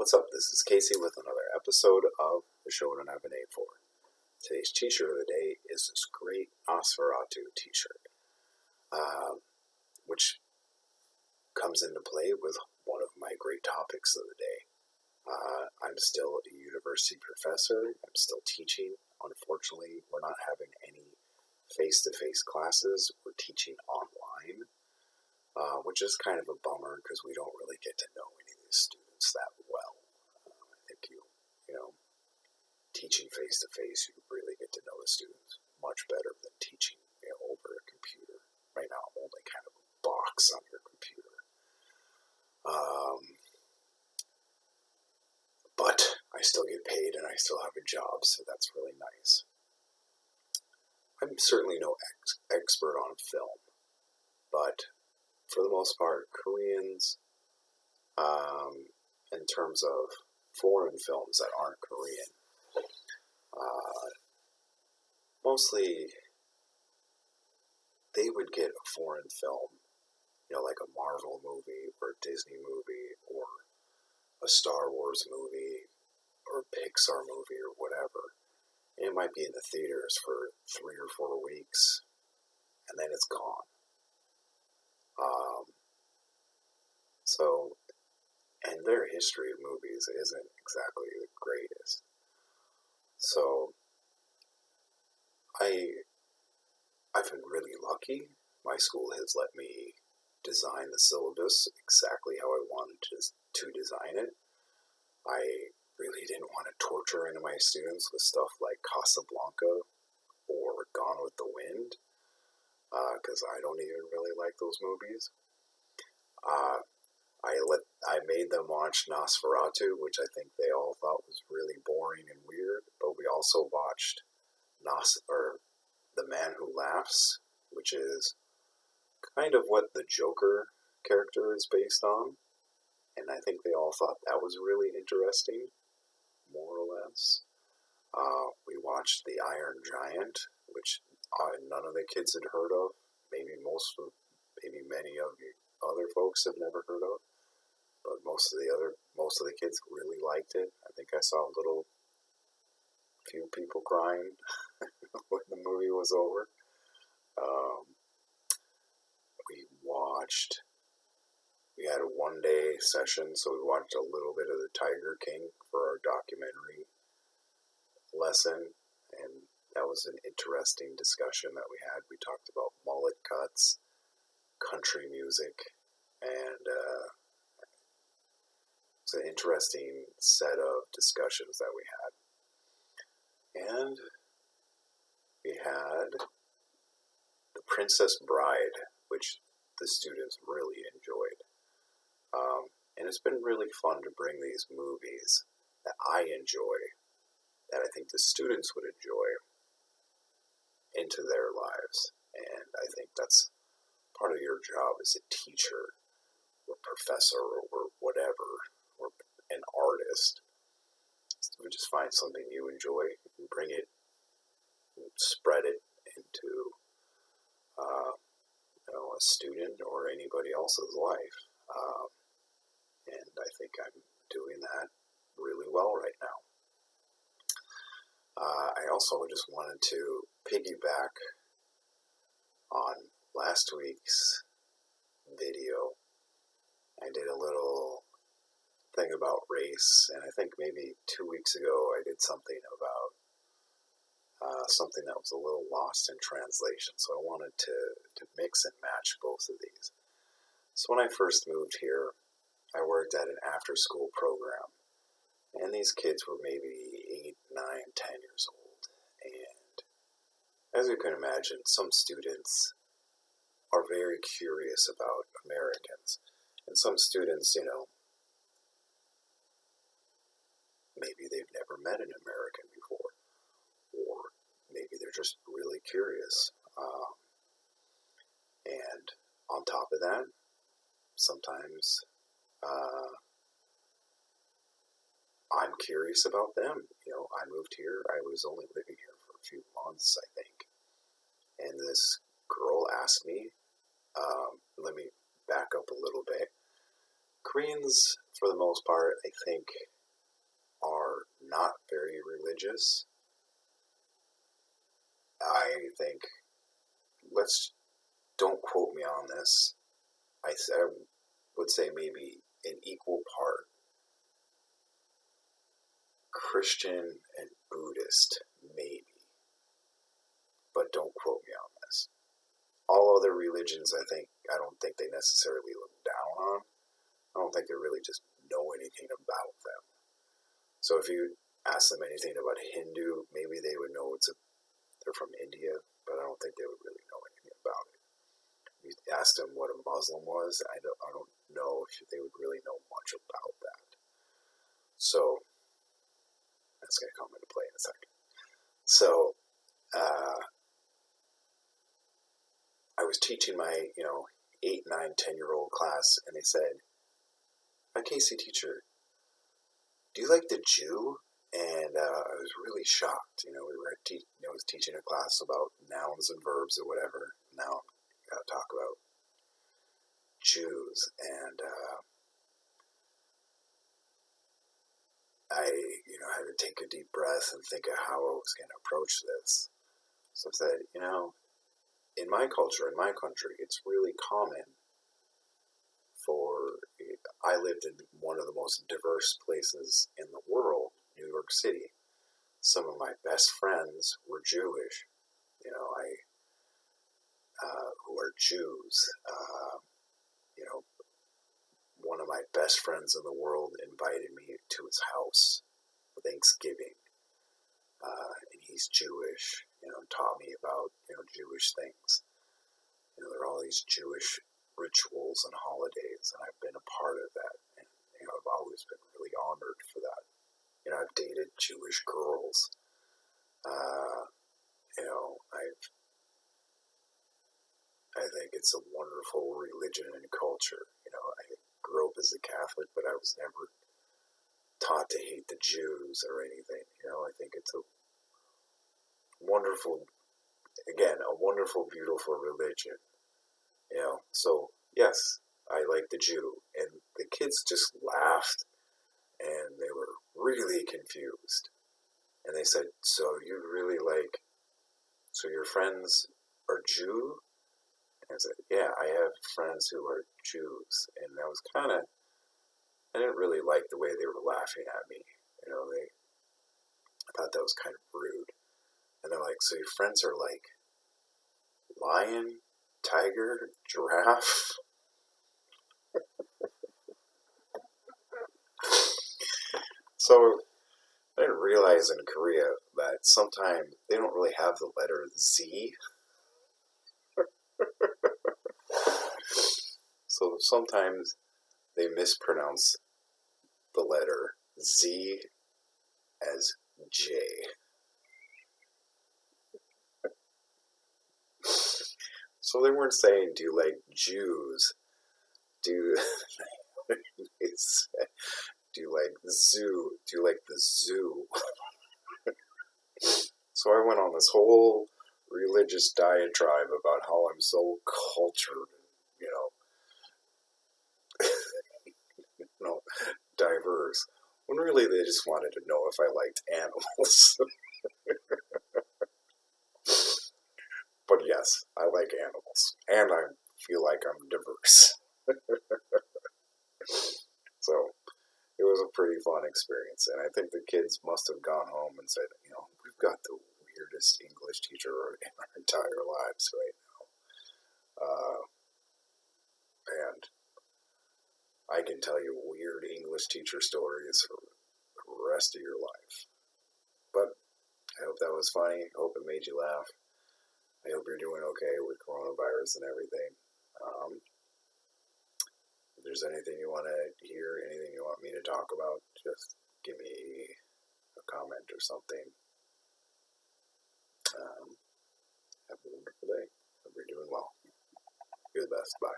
What's up? This is Casey with another episode of the show that I've been named for. Today's t-shirt of the day is this great Nosferatu t-shirt, which comes into play with one of my great topics of the day. I'm still a university professor. I'm still teaching. Unfortunately, we're not having any face-to-face classes. We're teaching online, which is kind of a bummer because we don't really get to know any of these students that well. I think you know, teaching face-to-face, you really get to know the students much better than teaching over a computer. Right now, I'm only kind of a box on your computer. But I still get paid and I still have a job, so that's really nice. I'm certainly no expert on film, but for the most part, Koreans, in terms of foreign films that aren't Korean, mostly they would get a foreign film, like a Marvel movie or a Disney movie or a Star Wars movie or a Pixar movie or whatever. And it might be in the theaters for 3 or 4 weeks, and then it's gone. And their history of movies isn't exactly the greatest. So, I've been really lucky. My school has let me design the syllabus exactly how I wanted to design it. I really didn't want to torture any of my students with stuff like Casablanca or Gone with the Wind, because I don't even really like those movies. I made them watch Nosferatu, which I think they all thought was really boring and weird, but we also watched The Man Who Laughs, which is kind of what the Joker character is based on, and I think they all thought that was really interesting, more or less. We watched The Iron Giant, which none of the kids had heard of. Maybe many of you other folks have never heard of, but most of the kids really liked it. I think I saw a few people crying when the movie was over. We had a one-day session, so we watched a little bit of The Tiger King for our documentary lesson, and that was an interesting discussion that we had. We talked about mullet cuts, country music, and it's an interesting set of discussions that we had. And we had The Princess Bride, which the students really enjoyed. And it's been really fun to bring these movies that I enjoy, that I think the students would enjoy, into their lives. And I think that's part of your job as a teacher or professor or whatever, or an artist. So just find something you enjoy and bring it and spread it into a student or anybody else's life. And I think I'm doing that really well right now. I also just wanted to piggyback on last week's video. I did a little thing about race, and I think maybe 2 weeks ago I did something about something that was a little lost in translation, so I wanted to mix and match both of these. So when I first moved here, I worked at an after-school program, and these kids were maybe 8, 9, 10 years old, and as you can imagine, some students are very curious about Americans, and some students, maybe they've never met an American before, or maybe they're just really curious. And on top of that, sometimes I'm curious about them. I moved here. I was only living here for a few months, I think. And this girl asked me, let me back up a little bit. Koreans, for the most part, I think, not very religious. I think, don't quote me on this, I would say maybe an equal part Christian and Buddhist, maybe, but don't quote me on this. All other religions, I don't think they necessarily look down on. I don't think they really just know anything about them. So if you ask them anything about Hindu, maybe they would know they're from India, but I don't think they would really know anything about it. If you asked them what a Muslim was, I don't know if they would really know much about that. So that's going to come into play in a second. So I was teaching my 8, 9, 10-year-old class, and they said, "Casey, teacher, do you like the Jew?" And I was really shocked. I was teaching a class about nouns and verbs or whatever. Now I'm going to talk about Jews, and I had to take a deep breath and think of how I was going to approach this. So I said, in my culture, in my country, it's really common I lived in one of the most diverse places in the world, New York City. Some of my best friends were Jewish, who are Jews. One of my best friends in the world invited me to his house for Thanksgiving, and he's Jewish, taught me about, Jewish things. There are all these Jewish rituals and holidays, and I've been a part of that, and, I've always been really honored for that. I've dated Jewish girls. I think it's a wonderful religion and culture. I grew up as a Catholic, but I was never taught to hate the Jews or anything. I think it's a wonderful, beautiful religion. So yes, I like the Jew. And the kids just laughed, and they were really confused. And they said, so your friends are Jew? And I said, yeah, I have friends who are Jews. And I didn't really like the way they were laughing at me. I thought that was kind of rude. And they're like, so your friends are like lion, tiger, giraffe? So I didn't realize in Korea that sometimes they don't really have the letter Z. So sometimes they mispronounce the letter Z as J. So they weren't saying, do you like Jews? Do you like zoo? Do you like the zoo? So I went on this whole religious diatribe about how I'm so cultured and, diverse. When really they just wanted to know if I liked animals. But yes, I like animals. And I feel like I'm diverse. So it was a pretty fun experience. And I think the kids must have gone home and said, we've got the weirdest English teacher in our entire lives right now. And I can tell you weird English teacher stories for the rest of your life. But I hope that was funny. I hope it made you laugh. I hope you're doing okay with coronavirus and everything. If there's anything you want to hear, anything you want me to talk about, just give me a comment or something. Have a wonderful day. Hope you're doing well. You're the best. Bye.